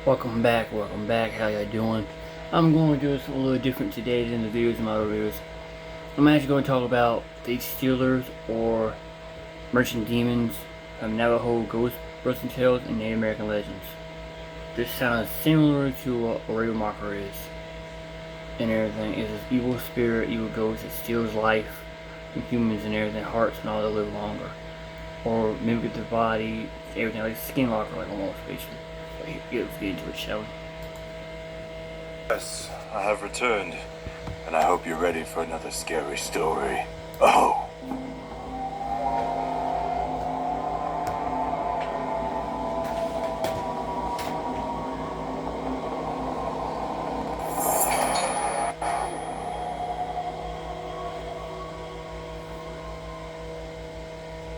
Welcome back, how y'all doing? I'm going to do this a little different today than the videos in my other videos. I'm actually going to talk about the Steelers or Merchant Demons from Navajo Ghost Busting Tales and Native American Legends. This sounds similar to what a Raven Marker is and everything. It's this evil spirit, evil ghost that steals life from humans and everything, hearts and all to live longer. Or mimic their body, everything, like Skinwalker, like almost, basically. Let's get into it, shall we? Yes, I have returned, and I hope you're ready for another scary story. Oh!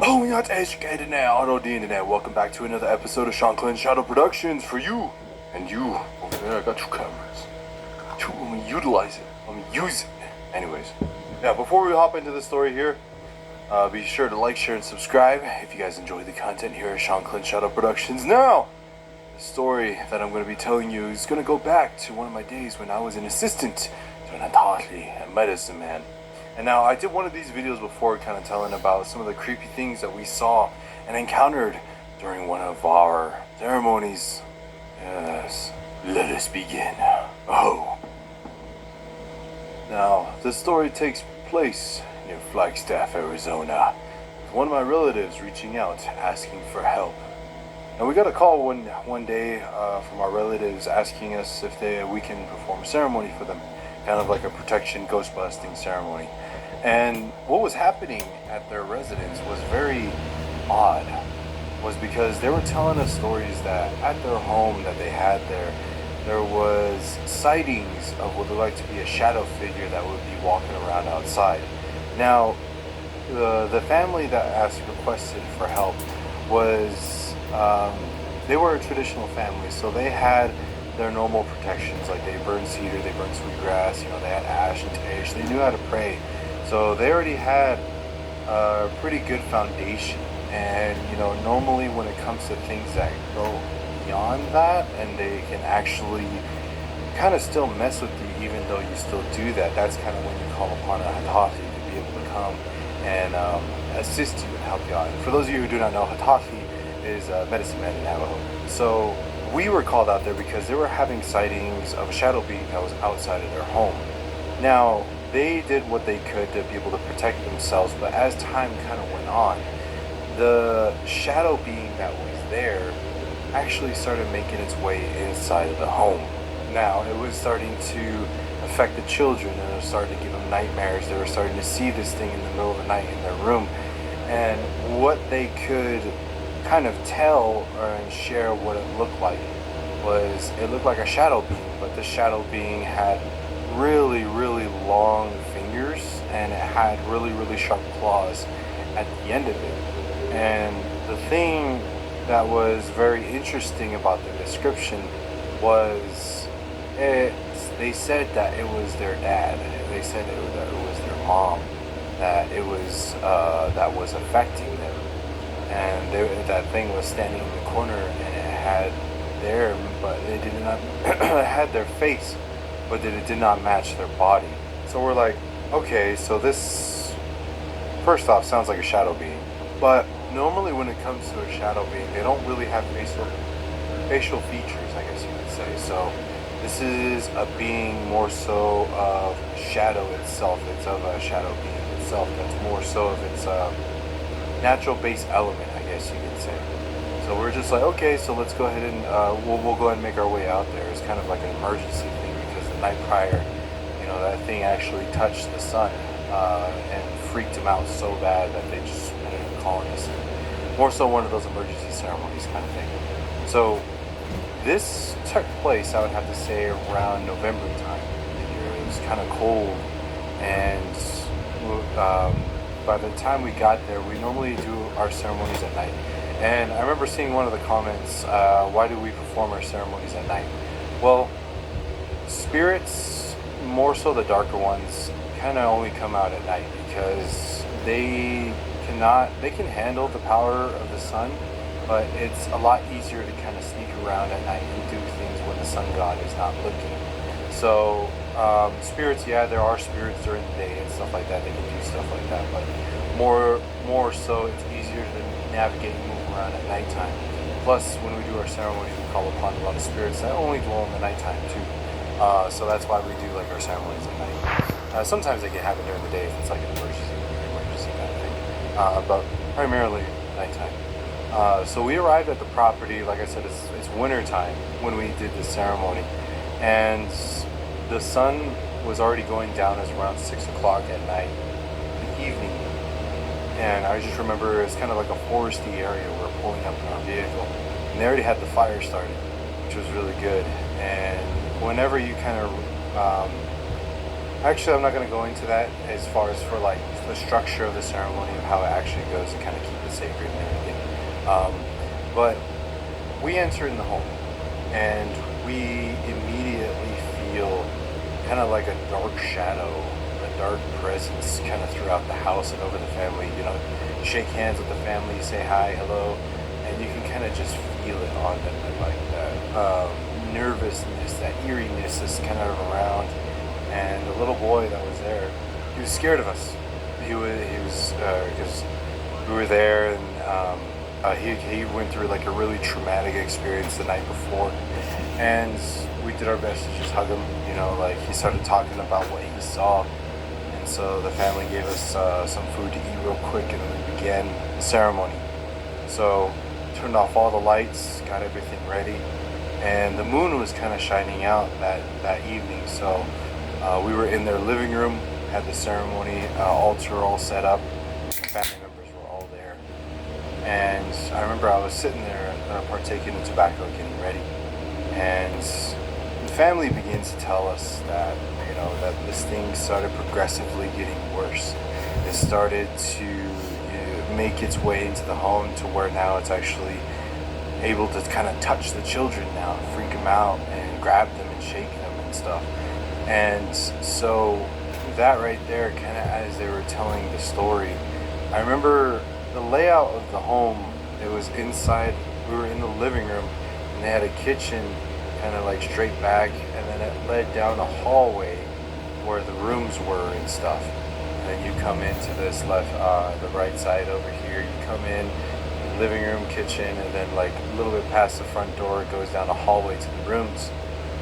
Oh, we're not educated now, auto the internet. Welcome back to another episode of Sean Clinton Shadow Productions for you. And you, over there, I got two cameras. I'm gonna utilize it. I'm gonna use it. Anyways, yeah, before we hop into the story here, be sure to like, share, and subscribe if you guys enjoy the content here at Sean Clinton Shadow Productions. Now, the story that I'm going to be telling you is going to go back to one of my days when I was an assistant to an Atali, a medicine man. And now, I did one of these videos before kind of telling about some of the creepy things that we saw and encountered during one of our ceremonies. Yes, let us begin. Oh. Now, the story takes place near Flagstaff, Arizona, with one of my relatives reaching out, asking for help. And we got a call one day from our relatives asking us if we can perform a ceremony for them, kind of like a protection ghost busting ceremony. And what was happening at their residence was very odd, was because they were telling us stories that at their home that they had there was sightings of what looked like to be a shadow figure that would be walking around outside. Now, the family that requested for help was, they were a traditional family, so they had their normal protections, like they burned cedar, they burned sweetgrass, they had ash and tish, they knew how to pray. So they already had a pretty good foundation. And, normally when it comes to things that go beyond that and they can actually kind of still mess with you even though you still do that, that's kind of when you call upon a Hatahi to be able to come and assist you and help you out. And for those of you who do not know, Hatahi is a medicine man in Navajo. So we were called out there because they were having sightings of a shadow being that was outside of their home. Now, they did what they could to be able to protect themselves, but as time kind of went on, the shadow being that was there actually started making its way inside of the home. Now, it was starting to affect the children, and it was starting to give them nightmares. They were starting to see this thing in the middle of the night in their room. And what they could kind of tell and share what it looked like was it looked like a shadow being, but the shadow being had really, really long fingers, and it had really, really sharp claws at the end of it. And the thing that was very interesting about the description was they said that it was their dad. They said that it was their mom that was affecting them, and that thing was standing in the corner, and it had but it did not it had their face, but it did not match their body. So we're like, okay, so this first off sounds like a shadow being, but normally when it comes to a shadow being, they don't really have facial features, I guess you could say. So this is a being more so of shadow itself. It's of a shadow being itself that's more so of its natural base element, I guess you could say. So we're just like, okay, so let's go ahead and we'll go ahead and make our way out there. It's kind of like an emergency thing because the night prior, that thing actually touched the sun and freaked them out so bad that they just ended up calling us. More so one of those emergency ceremonies kind of thing. So this took place, I would have to say, around November time. It was kind of cold, and by the time we got there, we normally do our ceremonies at night. And I remember seeing one of the comments, why do we perform our ceremonies at night? Well, spirits, more so the darker ones, kind of only come out at night because they can handle the power of the sun, but it's a lot easier to kind of sneak around at night and do things when the sun god is not looking. So spirits, yeah, there are spirits during the day and stuff like that. They can do stuff like that, but more so, it's easier to navigate and move around at nighttime. Plus, when we do our ceremonies, we call upon a lot of spirits that only dwell in the nighttime too. So that's why we do like our ceremonies at night. Sometimes they can happen during the day if it's like an emergency kind of thing. But primarily nighttime. So we arrived at the property. Like I said, it's winter time when we did the ceremony, and the sun was already going down as around 6 o'clock at night, the evening. And I just remember it was kind of like a foresty area. We were pulling up in our vehicle, and they already had the fire started, which was really good. And whenever you kind of actually, I'm not going to go into that as far as for like the structure of the ceremony of how it actually goes and kind of keep it sacred and everything. But we enter in the home, and we immediately feel kind of like a dark shadow, a dark presence kind of throughout the house and over the family. You know, shake hands with the family, say hi, hello, and you can kind of just feel it on them, and like that nervousness, that eeriness is kind of around. And the little boy that was there, he was scared of us. He was because we were there, and he went through like a really traumatic experience the night before, and we did our best to just hug him. You know, like he started talking about what he saw, and so the family gave us some food to eat real quick, and then we began the ceremony. So turned off all the lights, got everything ready, and the moon was kind of shining out that evening. So we were in their living room, had the ceremony altar all set up. Family members were all there, and I remember I was sitting there partaking of tobacco, getting ready, and the family begins to tell us that that this thing started progressively getting worse. It started to make its way into the home to where now it's actually able to kind of touch the children now, freak them out, and grab them and shake them and stuff. And so that right there, kind of as they were telling the story, I remember the layout of the home. It was inside, we were in the living room, and they had a kitchen kind of like straight back, and then it led down a hallway where the rooms were and stuff. And then you come into this left, the right side over here, you come in, living room, kitchen, and then like a little bit past the front door, it goes down a hallway to the rooms.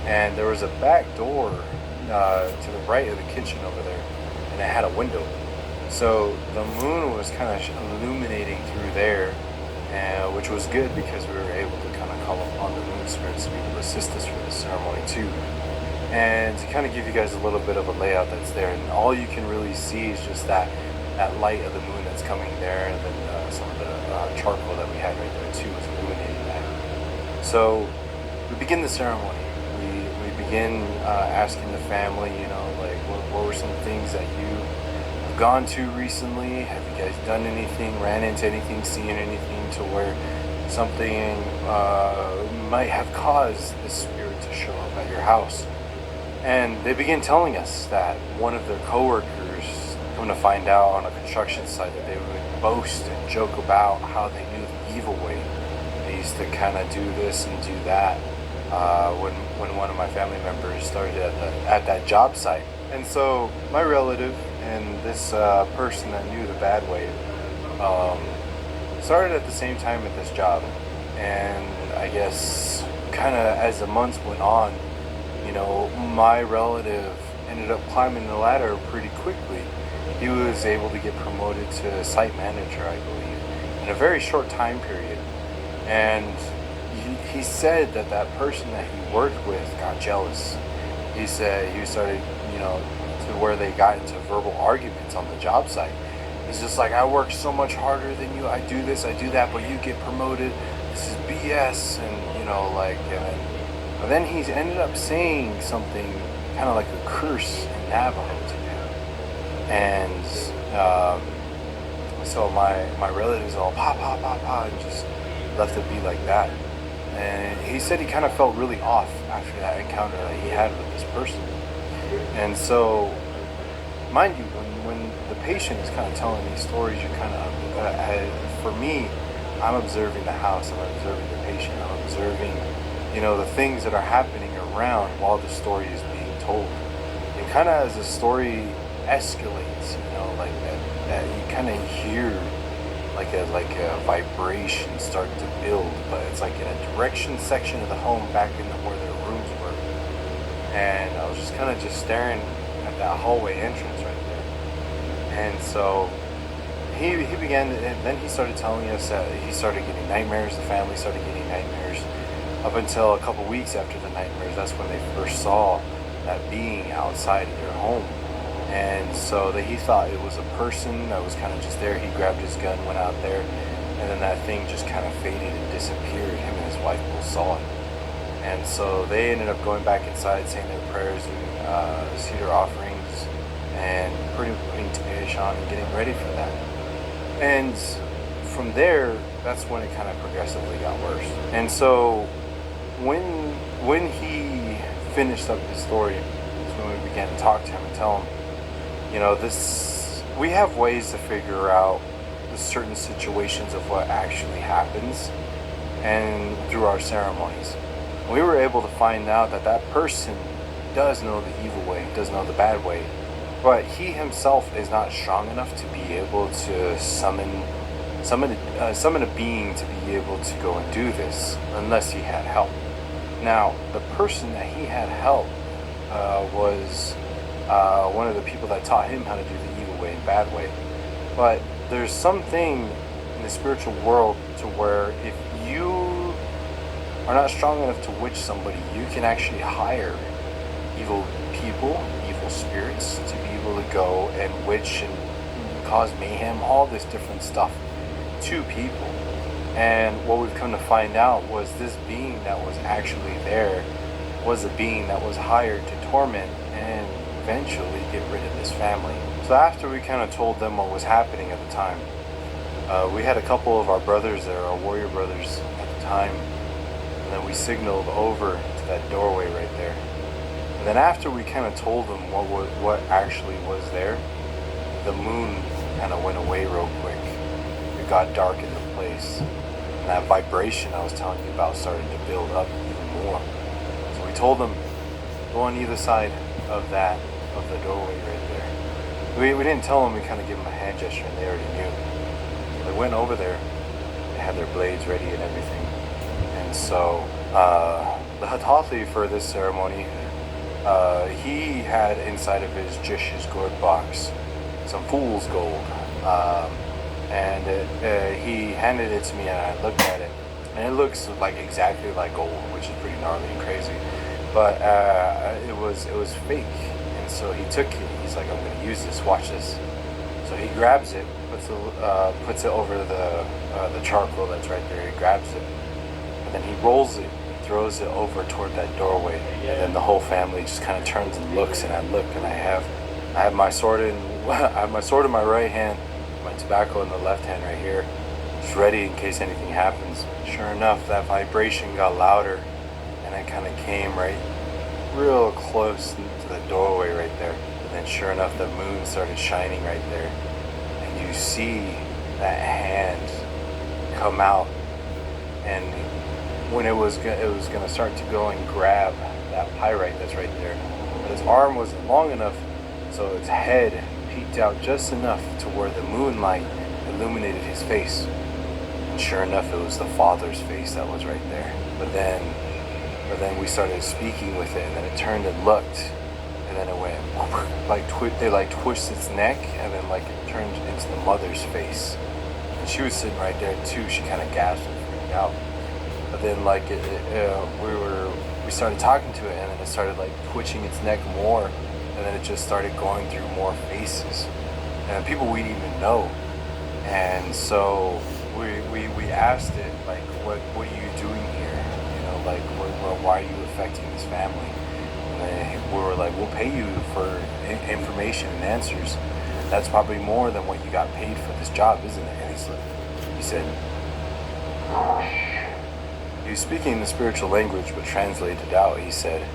And there was a back door to the right of the kitchen over there, and it had a window. So the moon was kind of illuminating through there, which was good because we were able to kind of call upon the moon spirits to be able to assist us for the ceremony too. And to kind of give you guys a little bit of a layout that's there, and all you can really see is just that light of the moon that's coming there, and then some of the charcoal that we had right there too was illuminating that. So we begin the ceremony. We begin asking the family, like what were some things that you have gone to recently? Have you guys done anything, ran into anything, seen anything to where something might have caused this spirit to show up at your house? And they begin telling us that one of their coworkers, come to find out on a construction site, that they would boast and joke about how they knew the evil way. They used to kind of do this and do that when one of my family members started at that job site. And so my relative and this person that knew the bad way started at the same time at this job. And I guess kind of as the months went on, my relative ended up climbing the ladder pretty quickly. He was able to get promoted to site manager, I believe, in a very short time period. And he said that person that he worked with got jealous. He said he started, to where they got into verbal arguments on the job site. He's just like, I work so much harder than you. I do this, I do that, but you get promoted. This is BS, and and then he's ended up saying something kind of like a curse in Navajo to him. And so my relatives all pa pa pa pa and just left it be like that. And he said he kind of felt really off after that encounter that he had with this person. And so, mind you, when the patient is kind of telling these stories, you kind of, for me, I'm observing the house, I'm observing the patient, I'm observing, the things that are happening around while the story is being told. And kind of as the story escalates, like that you kind of hear like a vibration start to build, but it's like in a direction section of the home back in where their rooms were. And I was just kind of just staring at that hallway entrance right there. And so he began to, and then he started telling us that he started getting nightmares, the family started getting nightmares, up until a couple weeks after the nightmares. That's when they first saw that being outside of their home. And so he thought it was a person that was kind of just there. He grabbed his gun, went out there, and then that thing just kind of faded and disappeared. Him and his wife both saw it. And so they ended up going back inside, saying their prayers and cedar offerings, and putting Tepesh on and getting ready for that. And from there, that's when it kind of progressively got worse. And so when he finished up his story, is when we began to talk to him and tell him, we have ways to figure out the certain situations of what actually happens, and through our ceremonies. We were able to find out that person does know the evil way, does know the bad way, but he himself is not strong enough to be able to summon a being to be able to go and do this unless he had help. Now, the person that he had help was one of the people that taught him how to do the evil way and bad way. But there's something in the spiritual world to where if you are not strong enough to witch somebody, you can actually hire evil people, evil spirits, to be able to go and witch and cause mayhem, all this different stuff to people. And what we've come to find out was this being that was actually there was a being that was hired to torment and eventually get rid of this family. So after we kind of told them what was happening at the time, we had a couple of our brothers there, our warrior brothers at the time, and then we signaled over to that doorway right there. And then after we kind of told them what actually was there, the moon kind of went away real quick. It got dark in the place, and that vibration I was telling you about started to build up even more. So we told them, go on either side of the doorway right there. We didn't tell them, we kind of gave them a hand gesture, and they already knew. So they went over there, they had their blades ready and everything. And so the Hatathi for this ceremony, he had inside of his Jish's gourd box some fool's gold. And he handed it to me, and I looked at it, and it looks like exactly like gold, which is pretty gnarly and crazy. But it was fake. And so he took it. He's like, I'm going to use this. Watch this. So he grabs it, puts it over the charcoal that's right there. He grabs it, and then he rolls it, throws it over toward that doorway. And then the whole family just kind of turns and looks. And I look, and I have my sword in my right hand, my tobacco in the left hand right here, just ready in case anything happens. Sure enough, that vibration got louder, and it kind of came right real close to the doorway right there. And then sure enough, the moon started shining right there, and you see that hand come out, and when it was gonna start to go and grab that pyrite that's right there, but his arm wasn't long enough, so its head peeked out just enough to where the moonlight illuminated his face. And sure enough, it was the father's face that was right there. But then we started speaking with it, and then it turned and looked, and then it went they twitched its neck, and then it turned into the mother's face. And she was sitting right there too. She kind of gasped and freaked out. But then we started talking to it, and then it started twitching its neck more, and then it just started going through more faces, and people we didn't even know. And so we asked it, what are you doing here? Why are you affecting this family? And we were like, we'll pay you for information and answers. That's probably more than what you got paid for this job, isn't it? And he said, he was speaking the spiritual language, but translated out, he said,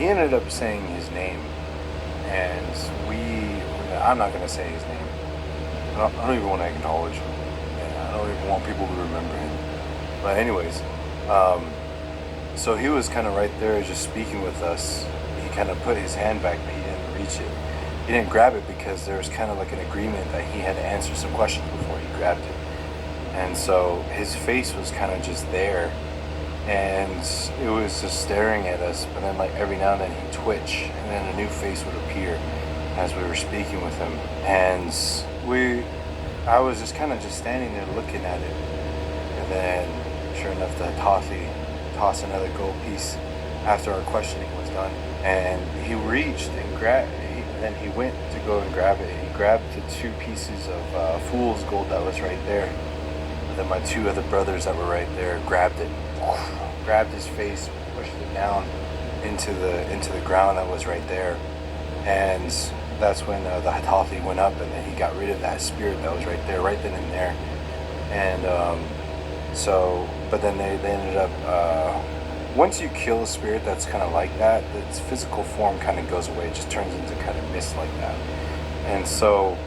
he ended up saying his name, and I'm not gonna say his name. I don't even want to acknowledge him. And I don't even want people to remember him. But anyways, so he was kind of right there just speaking with us. He kind of put his hand back, but he didn't reach it. He didn't grab it because there was kind of like an agreement that he had to answer some questions before he grabbed it. And so his face was kind of just there, and it was just staring at us. But then like every now and then he'd twitch, and then a new face would appear as we were speaking with him. And I was just kind of just standing there looking at it. And then sure enough, the Hatathi tossed another gold piece after our questioning was done. And he reached and grabbed, then he went to go and grab it. He grabbed the 2 pieces of fool's gold that was right there. And then my 2 other brothers that were right there grabbed it, grabbed his face, pushed it down into the ground that was right there. And that's when the Hatathi went up, and then he got rid of that spirit that was right there, right then and there. And but then they ended up, once you kill a spirit that's kind of like that, its physical form kind of goes away. It just turns into kind of mist like that. And so,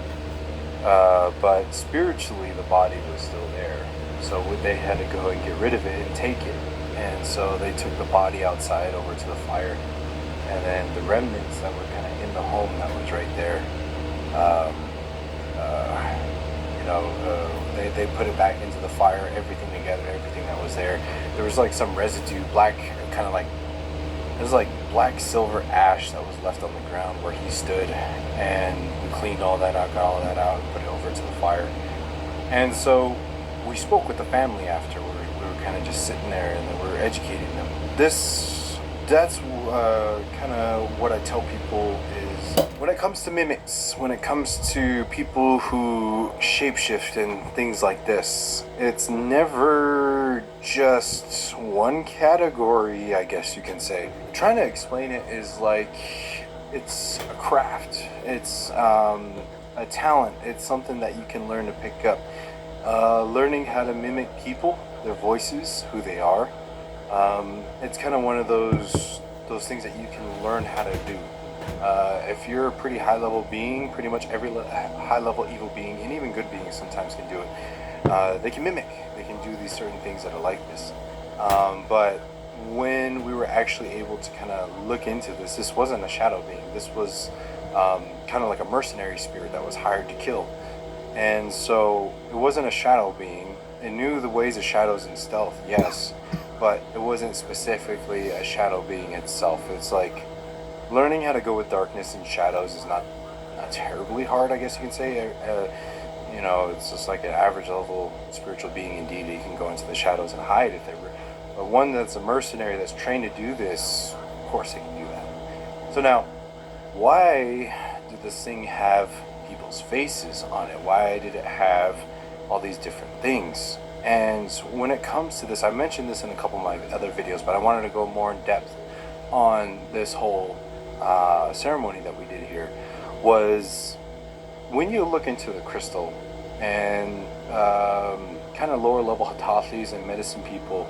but spiritually, the body was still there. So they had to go and get rid of it and take it. And so they took the body outside over to the fire. And then the remnants that were kind of in the home that was right there, they put it back into the fire, everything together, everything that was there. There was like some residue, black, kind of like, it was like black silver ash that was left on the ground where he stood. And we cleaned all that out, got all that out, and put it over to the fire. And so we spoke with the family after. We were kind of just sitting there, and then we were educating them. That's kind of what I tell people is, when it comes to mimics, when it comes to people who shapeshift and things like this, it's never just one category, I guess you can say. Trying to explain it is like, it's a craft, it's a talent, it's something that you can learn to pick up. Learning how to mimic people, their voices, who they are. It's kind of one of those things that you can learn how to do. If you're a pretty high level being, pretty much every high level evil being, and even good beings sometimes can do it. They can mimic, they can do these certain things that are like this. But when we were actually able to kind of look into this wasn't a shadow being. This was kind of like a mercenary spirit that was hired to kill. And so it wasn't a shadow being. It knew the ways of shadows and stealth, yes, but it wasn't specifically a shadow being itself. It's like learning how to go with darkness and shadows is not terribly hard, I guess you can say. It's just like an average level spiritual being. Indeed, he can go into the shadows and hide if they were. But one that's a mercenary that's trained to do this, of course they can do that. So now, why did this thing have people's faces on it? Why did it have all these different things? And when it comes to this, I mentioned this in a couple of my other videos, but I wanted to go more in depth on this whole ceremony that we did here. Was when you look into the crystal and kind of lower level Hatathis and medicine people,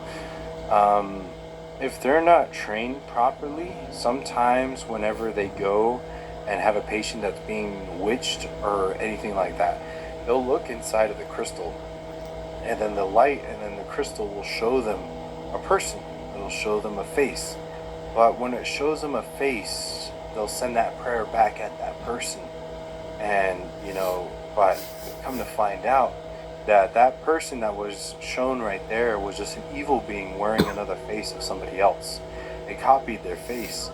if they're not trained properly, sometimes whenever they go and have a patient that's being witched or anything like that, they'll look inside of the crystal, and then the light and then the crystal will show them a person. It'll show them a face. But when it shows them a face, they'll send that prayer back at that person. And, but come to find out that that person that was shown right there was just an evil being wearing another face of somebody else. It copied their face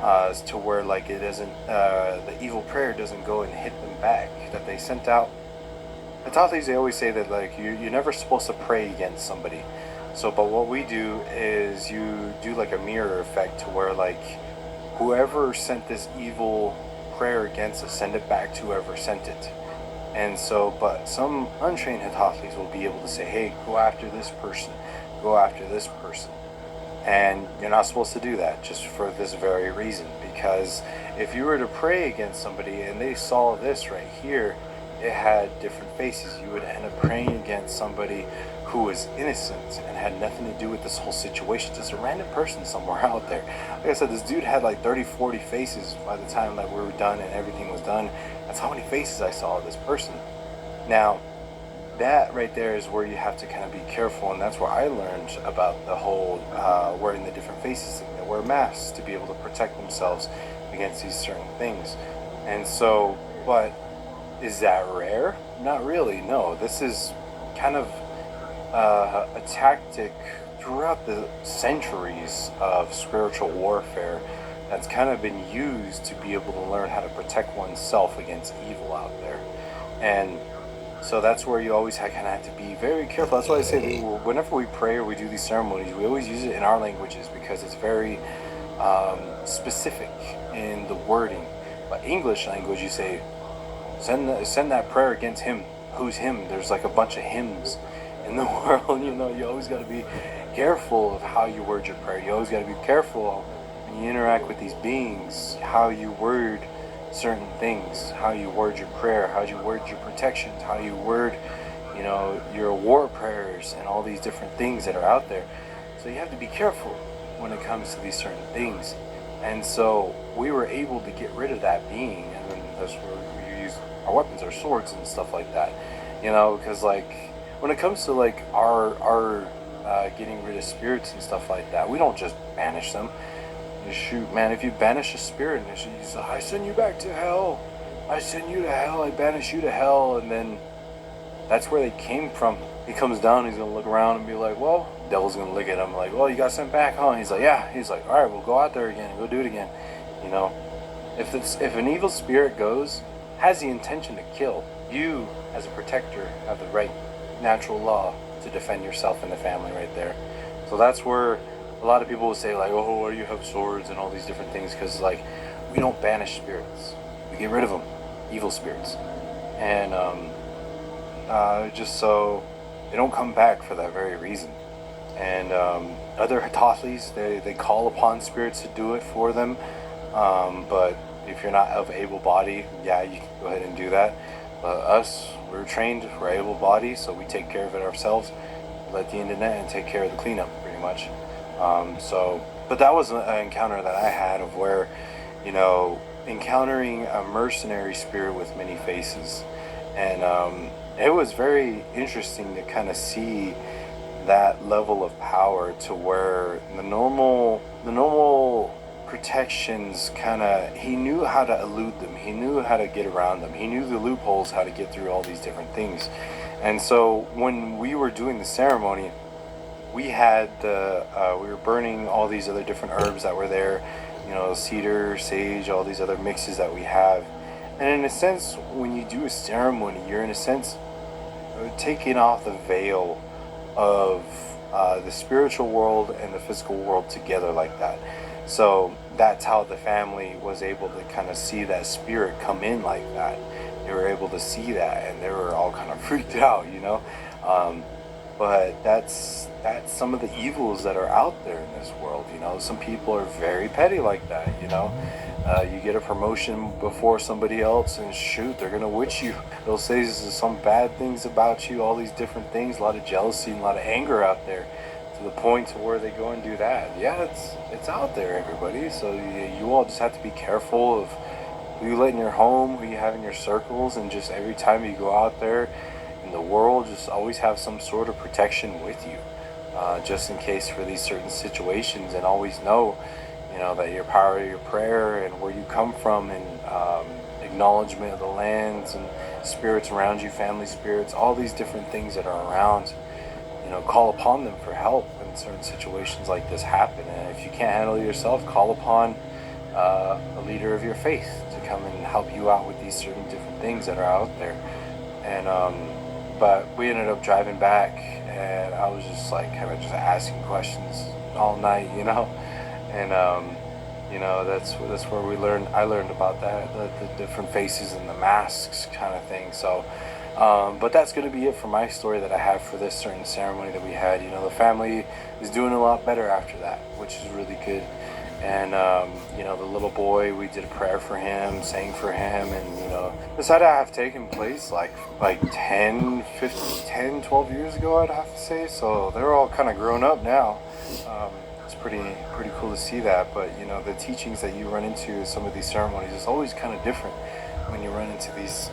to where like it doesn't, the evil prayer doesn't go and hit them back, that they sent out. The Hatathis, they always say that like you're never supposed to pray against somebody. So, but what we do is you do like a mirror effect to where like whoever sent this evil prayer against us, send it back to whoever sent it. And so, but some untrained Hatathis will be able to say, hey, go after this person, go after this person. And you're not supposed to do that, just for this very reason. Because if you were to pray against somebody and they saw this right here, it had different faces, you would end up praying against somebody who was innocent and had nothing to do with this whole situation, just a random person somewhere out there. Like I said, this dude had like 30, 40 faces by the time that we were done and everything was done. That's how many faces I saw of this person. Now, that right there is where you have to kind of be careful, and that's where I learned about the whole wearing the different faces. They wear masks to be able to protect themselves against these certain things. And so, but is that rare? Not really, no. This is kind of a tactic throughout the centuries of spiritual warfare that's kind of been used to be able to learn how to protect oneself against evil out there. And so that's where you always kind of have to be very careful. That's why I say that whenever we pray or we do these ceremonies, we always use it in our languages because it's very specific in the wording. But English language, you say, send that prayer against him. Who's him? There's like a bunch of hymns in the world. You know, you always got to be careful of how you word your prayer. You always got to be careful when you interact with these beings, how you word certain things, how you word your prayer, how you word your protections, how you word, you know, your war prayers and all these different things that are out there. So you have to be careful when it comes to these certain things. And so we were able to get rid of that being, and then that's where we use our weapons, our swords and stuff like that, you know, because like when it comes to like our getting rid of spirits and stuff like that, we don't just banish them. Shoot, man, if you banish a spirit and you say, I send you back to hell, I send you to hell, I banish you to hell, and then that's where they came from. He comes down, he's gonna look around and be like, well, the devil's gonna look at him like, well, you got sent back, huh? And he's like, yeah. He's like, all right, we'll go out there again and go do it again. You know, if an evil spirit goes, has the intention to kill, you as a protector have the right natural law to defend yourself and the family right there. So that's where a lot of people will say like, oh, why do you have swords and all these different things? Because like, we don't banish spirits, we get rid of them, evil spirits, and just so they don't come back for that very reason. And other Hatathis, they call upon spirits to do it for them, but if you're not of able body, yeah, you can go ahead and do that. But us, we're trained, we're able body, so we take care of it ourselves, let the internet and take care of the cleanup pretty much. But that was an encounter that I had of where, you know, encountering a mercenary spirit with many faces. And it was very interesting to kind of see that level of power to where the normal protections kind of, he knew how to elude them. He knew how to get around them. He knew the loopholes, how to get through all these different things. And so when we were doing the ceremony, we had we were burning all these other different herbs that were there, you know, cedar, sage, all these other mixes that we have. And in a sense, when you do a ceremony, you're in a sense taking off the veil of the spiritual world and the physical world together like that. So that's how the family was able to kind of see that spirit come in like that. They were able to see that, and they were all kind of freaked out, you know. But that's some of the evils that are out there in this world, you know. Some people are very petty like that, you know. You get a promotion before somebody else, and shoot, they're gonna witch you. They'll say some bad things about you, all these different things, a lot of jealousy and a lot of anger out there, to the point to where they go and do that. Yeah, it's out there, everybody. So you all just have to be careful of who you let in your home, who you have in your circles, and just every time you go out there in the world, just always have some sort of protection with you, just in case for these certain situations, and always know, you know, that your power of your prayer and where you come from, and acknowledgement of the lands and spirits around you, family spirits, all these different things that are around, you know, call upon them for help when certain situations like this happen. And if you can't handle it yourself, call upon a leader of your faith to come and help you out with these certain different things that are out there. And but we ended up driving back, and I was just like kind of just asking questions all night, you know. And you know, that's where I learned about that, the different faces and the masks kind of thing. So but that's going to be it for my story that I have for this certain ceremony that we had. You know, the family is doing a lot better after that, which is really good. And the little boy, we did a prayer for him, sang for him, and this had to have taken place like 10, 15, 10, 12 years ago, I'd have to say. So they're all kind of grown up now. It's pretty cool to see that. But the teachings that you run into in some of these ceremonies is always kind of different when you run into these